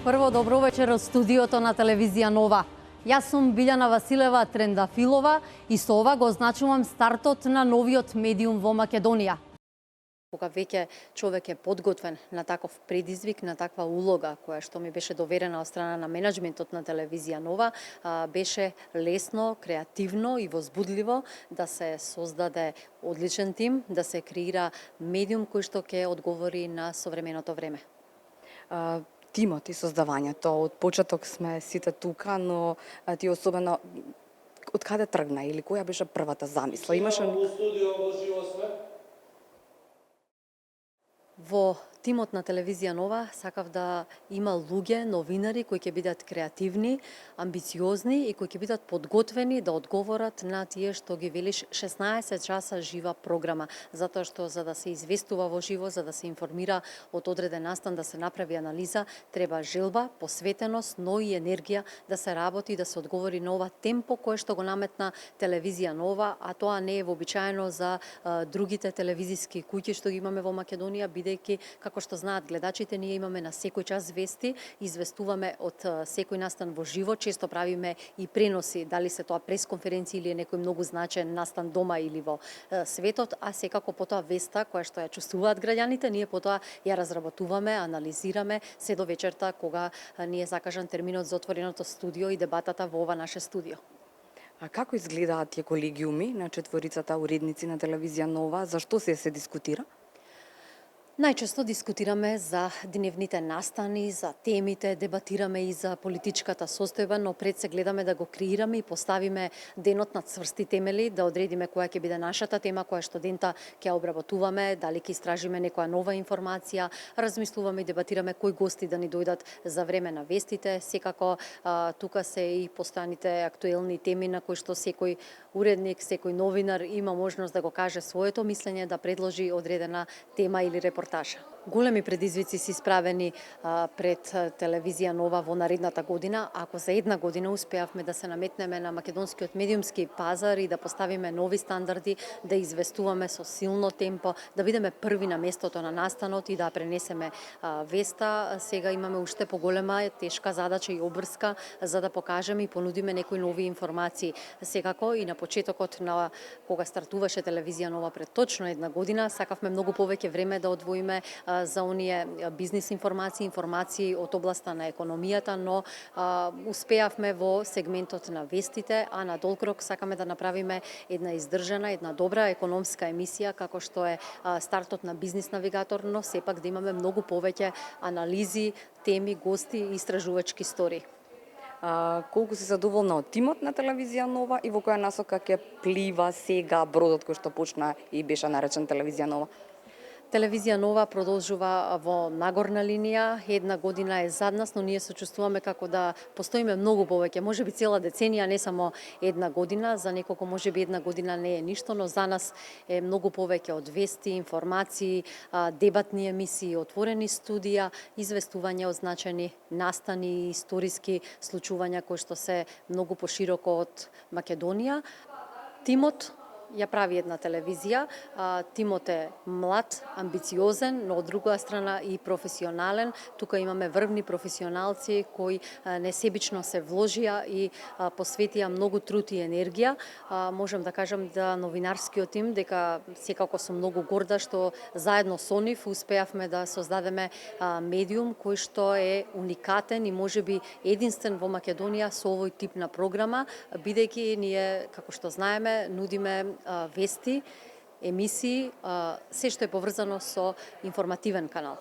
Прво, добро вечер од студиото на телевизија Нова. Јас сум Билјана Василева Трендафилова и со ова го означувам стартот на новиот медиум во Македонија. Кога веќе човек е подготвен на таков предизвик, на таква улога која што ми беше доверена од страна на менеджментот на телевизија Нова, беше лесно, креативно и возбудливо да се создаде одличен тим, да се креира медиум кој што ќе одговори на современото време. Тимот и создавањето, од почеток сме сите тука, но ти особено од каде тргна или која беше првата замисла? Имаше Во студио во живо сме. Во тимот на телевизија Нова сакав да има луѓе, новинари кои ќе бидат креативни, амбициозни и кои ќе бидат подготвени да одговорат на тие што ги велиш 16 часа жива програма, затоа што за да се известува во живо, за да се информира од одреден настан, да се направи анализа, треба желба, посветеност, но и енергија да се работи, да се одговори на ова темпо кое што го наметна телевизија Нова, а тоа не е вообичаено за другите телевизиски куќи што ги имаме во Македонија, бидејќи како што знаат гледачите, ние имаме на секој час вести, известуваме од секој настан во живо, често правиме и преноси, дали се тоа пресконференција или е некој многу значен настан дома или во светот, а секако потоа веста која што ја чувствуваат граѓаните, ние потоа ја разработуваме, анализираме се до вечерта кога ни е закажан терминот за отвореното студио и дебатата во ова наше студио. А како изгледаат тие колегиуми на четворицата уредници на телевизија Нова? Зашто се дискутира? Најчесто дискутираме за дневните настани, за темите, дебатираме и за политичката состојба, но пред се гледаме да го креираме и поставиме денот на цврсти темели, да одредиме која ќе биде нашата тема, која што дента ќе обработуваме, дали ќе истражиме некоја нова информација, размислуваме и дебатираме кои гости да ни дојдат за време на вестите. Секако тука се и постојаните актуелни теми на кои што секој уредник, секој новинар има можност да го каже своето мислење, да предложи одредена тема или репортажа. Големи предизвици се исправени пред телевизија Нова во наредната година. Ако за една година успеавме да се наметнеме на македонскиот медиумски пазар и да поставиме нови стандарди, да известуваме со силно темпо, да бидеме први на местото на настанот и да пренесеме веста, сега имаме уште поголема тешка задача и обврска за да покажеме и понудиме некои нови информации. Секако и на почетокот на кога стартуваше телевизија Нова пред точно една година, сакавме многу повеќе време да одвоиме за оние бизнис информации од областа на економијата, но успеавме во сегментот на вестите, а на долг рок сакаме да направиме една издржана, една добра економска емисија, како што е стартот на Бизнис навигатор, но сепак да имаме многу повеќе анализи, теми, гости и истражувачки истории. Колку си задоволна од тимот на телевизија Нова и во која насока ќе плива сега бродот кој што почна и беше наречен телевизија Нова? Телевизија Нова продолжува во нагорна линија, една година е зад нас, но ние се чувствуваме како да постоиме многу повеќе, можеби цела деценија, не само една година, за неколку можеби една година не е ништо, но за нас е многу повеќе од вести, информации, дебатни емисии, отворени студија, известување од значени настани и историски случувања кои што се многу пошироко од Македонија. Тимот ја прави една телевизија. Тимот е млад, амбициозен, но од друга страна и професионален. Тука имаме врвни професионалци кои несебично се вложија и посветија многу труд и енергија. Можам да кажам да новинарскиот тим дека секако сум многу горда што заедно со нив успеавме да создадеме медиум кој што е уникатен и можеби единствен во Македонија со овој тип на програма, бидејќи ние, како што знаеме, нудиме вести, емисии, се што е поврзано со информативен канал.